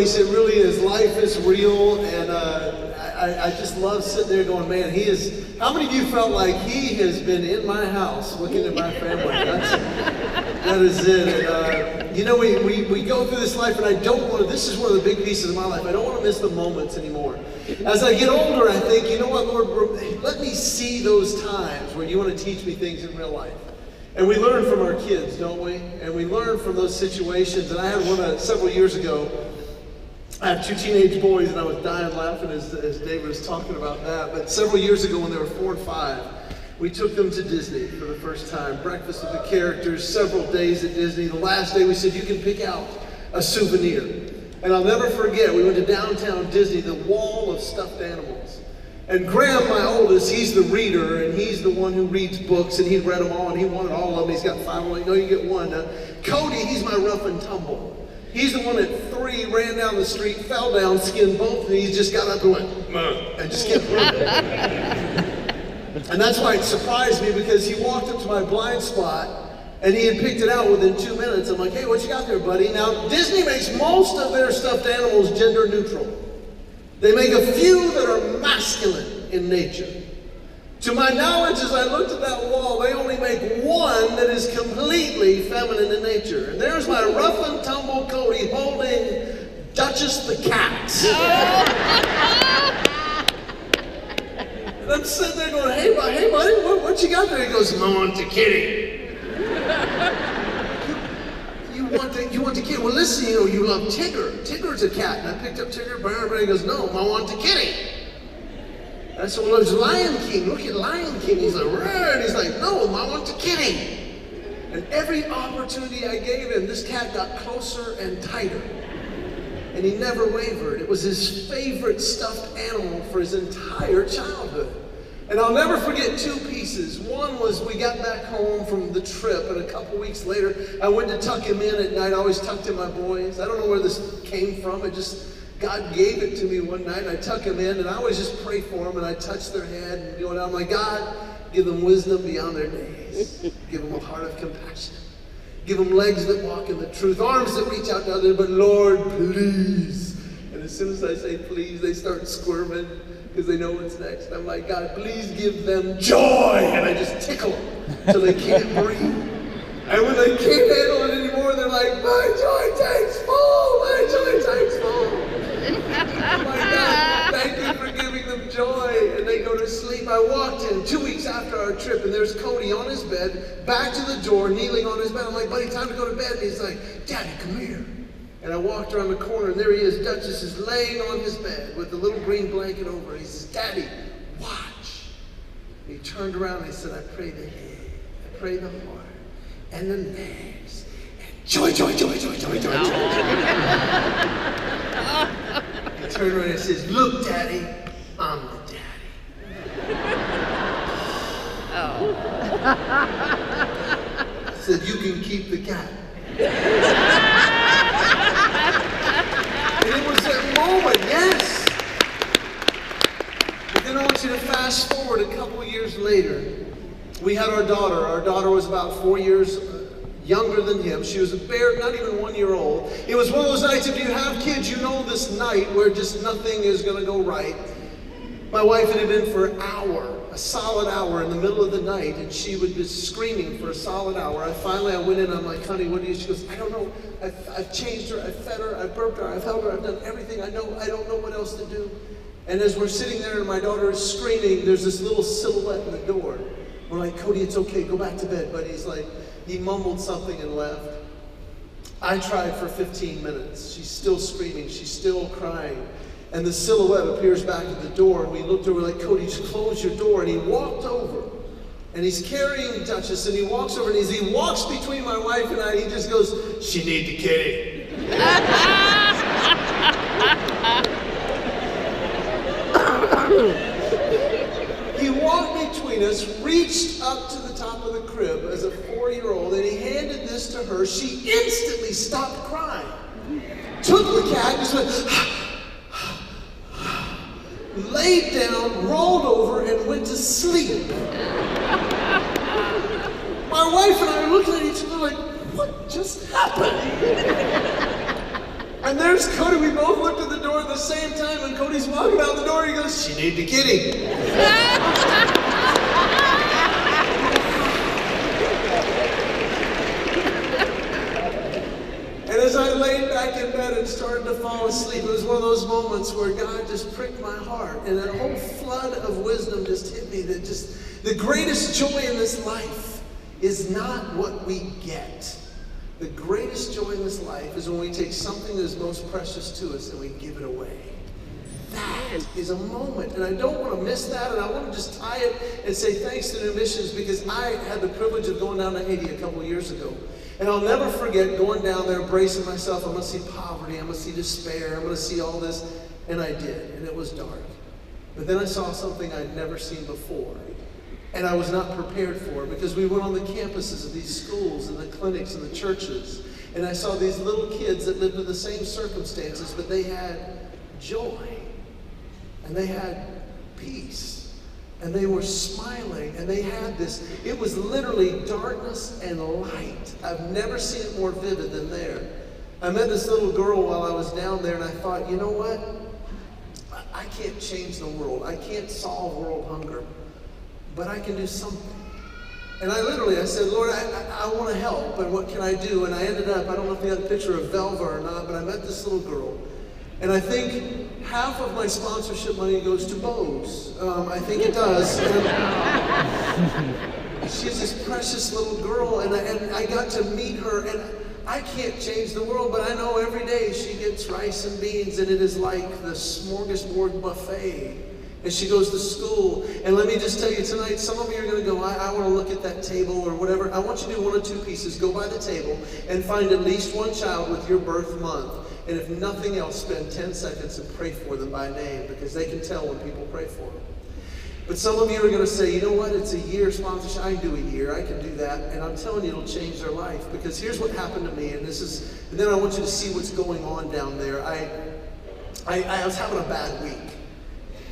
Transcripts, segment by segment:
place. It really is. Life is real, and I just love sitting there going, man, he is. How many of you felt like he has been in my house, looking at my family? That is it. And, you know, we go through this life, and I don't want to. This is one of the big pieces of my life. I don't want to miss the moments anymore. As I get older, I think, you know what, Lord, let me see those times where you want to teach me things in real life. And we learn from our kids, don't we? And we learn from those situations. And I had one several years ago. I have two teenage boys, and I was dying laughing as David was talking about that. But several years ago, when they were 4 and 5, we took them to Disney for the first time. Breakfast with the characters, several days at Disney. The last day, we said, you can pick out a souvenir. And I'll never forget, we went to downtown Disney, the wall of stuffed animals. And Graham, my oldest, he's the reader, and he's the one who reads books, and he'd read them all, and he wanted all of them. He's got 5. I'm like, no, you get one. Cody, he's my rough and tumble. He's the one at 3, ran down the street, fell down, skinned both knees, just got up and went, "Mom," and just kept running. And that's why it surprised me, because he walked up to my blind spot, and he had picked it out within 2 minutes. I'm like, hey, what you got there, buddy? Now, Disney makes most of their stuffed animals gender neutral. They make a few that are masculine in nature. To my knowledge, as I looked at that wall, they only make one that is completely feminine in nature. And there's my rough and tumble Cody holding Duchess the cat. And I'm sitting there going, hey buddy, what you got there? He goes, I want the kitty. You want the kitty? Well, listen, you know, you love Tigger. Tigger's a cat. And I picked up Tigger, and he goes, no, I want the kitty. I said, well, there's Lion King. Look at Lion King. He's like, rah, and he's like, no, I want the kitty. And every opportunity I gave him, this cat got closer and tighter. And he never wavered. It was his favorite stuffed animal for his entire childhood. And I'll never forget 2 pieces. One was we got back home from the trip, and a couple weeks later, I went to tuck him in at night. I always tucked in my boys. I don't know where this came from. God gave it to me one night, and I tuck them in, and I always just pray for them, and I touch their head, and going, I'm like, God, give them wisdom beyond their days. Give them a heart of compassion. Give them legs that walk in the truth, arms that reach out to others, but Lord, please. And as soon as I say please, they start squirming, because they know what's next. I'm like, God, please give them joy. And I just tickle them till they can't breathe. And when they can't handle it anymore, they're like, my joy tank's full, my joy tank's full. Oh my God, thank you for giving them joy. And they go to sleep. I walked in 2 weeks after our trip, and there's Cody on his bed, back to the door, kneeling on his bed. I'm like, buddy, time to go to bed. And he's like, Daddy, come here. And I walked around the corner, and there he is. Duchess is laying on his bed with the little green blanket over her. He says, Daddy, watch. And he turned around, and he said, I pray the head, I pray the heart, and the legs, and joy, joy, joy, joy, joy, joy, joy. He turned around and says, look, Daddy, I'm the daddy. I said, you can keep the cat. And it was that moment, yes. But then I want you to fast forward a couple of years later. We had our daughter. Our daughter was about 4 years younger than him. She was not even 1 year old. It was one of those nights, if you have kids, you know this night where just nothing is going to go right. My wife had been for an hour, a solid hour in the middle of the night, and she would be screaming for a solid hour. Finally, I went in, I'm like, honey, what do you? She goes, I don't know. I've changed her, I've fed her, I've burped her, I've held her, I've done everything I know. I don't know what else to do. And as we're sitting there and my daughter is screaming, there's this little silhouette in the door. We're like, Cody, it's okay, go back to bed. But he's like, he mumbled something and left. I tried for 15 minutes. She's still screaming, she's still crying. And the silhouette appears back at the door, and we looked over like, Cody, just close your door. And he walked over, and he's carrying Duchess, and he walks over, and as he walks between my wife and I, he just goes, she need the kitty. He walked between us, reached up to the top of the crib as a 4-year-old, and he handed this to her. She instantly stopped crying, took the cat, just went, laid down, rolled over, and went to sleep. My wife and I are looking at each other like, what just happened? And there's Cody. We both looked at the door at the same time, and Cody's walking out the door. He goes, "She need the kitty." And as I laid back in bed and started to fall asleep, it was one of those moments where God just pricked my heart, and a whole flood of wisdom just hit me. That just the greatest joy in this life is not what we get. The greatest joy in this life is when we take something that is most precious to us and we give it away. That is a moment, and I don't want to miss that, and I want to just tie it and say thanks to New Missions, because I had the privilege of going down to Haiti a couple of years ago. And I'll never forget going down there, bracing myself. I'm going to see poverty, I'm going to see despair, I'm going to see all this, and I did, and it was dark. But then I saw something I'd never seen before. And I was not prepared for it, because we went on the campuses of these schools and the clinics and the churches. And I saw these little kids that lived in the same circumstances, but they had joy. And they had peace. And they were smiling. And they had this, it was literally darkness and light. I've never seen it more vivid than there. I met this little girl while I was down there, and I thought, you know what? I can't change the world. I can't solve world hunger. But I can do something. And I said, Lord, I want to help, and what can I do? And I ended up, I don't know if you had a picture of Velva or not, but I met this little girl. And I think half of my sponsorship money goes to Bose. I think it does. She's this precious little girl, and I got to meet her, and I can't change the world, but I know every day she gets rice and beans, and it is like the smorgasbord buffet. And she goes to school. And let me just tell you tonight, some of you are going to go, I want to look at that table or whatever. I want you to do one or two pieces. Go by the table and find at least one child with your birth month. And if nothing else, spend 10 seconds and pray for them by name, because they can tell when people pray for them. But some of you are going to say, you know what, it's a year sponsorship. I can do a year, I can do that. And I'm telling you, it'll change their life. Because here's what happened to me, and then I want you to see what's going on down there. I was having a bad week.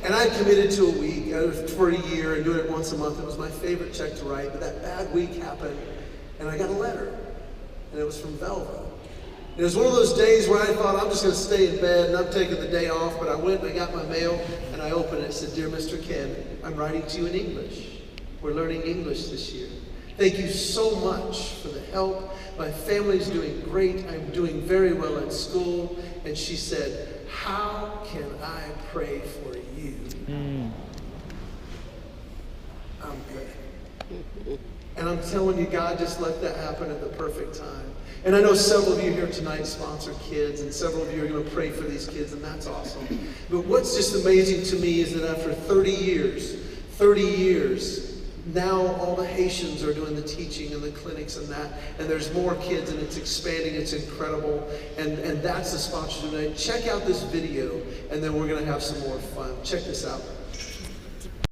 And I committed to a week for a year and doing it once a month. It was my favorite check to write, but that bad week happened, and I got a letter, and it was from Velva. It was one of those days where I thought, I'm just going to stay in bed, and I'm taking the day off, but I went and I got my mail, and I opened it. It said, "Dear Mr. Ken, I'm writing to you in English. We're learning English this year. Thank you so much for the help. My family's doing great. I'm doing very well at school." And she said, "How can I pray for you?" I'm good. And I'm telling you, God just let that happen at the perfect time. And I know several of you here tonight sponsor kids, and several of you are going to pray for these kids, and that's awesome. But what's just amazing to me is that after 30 years, now all the Haitians are doing the teaching and the clinics and that, and there's more kids, and it's expanding, it's incredible, and that's the sponsorship tonight. Check out this video, and then we're going to have some more fun. Check this out.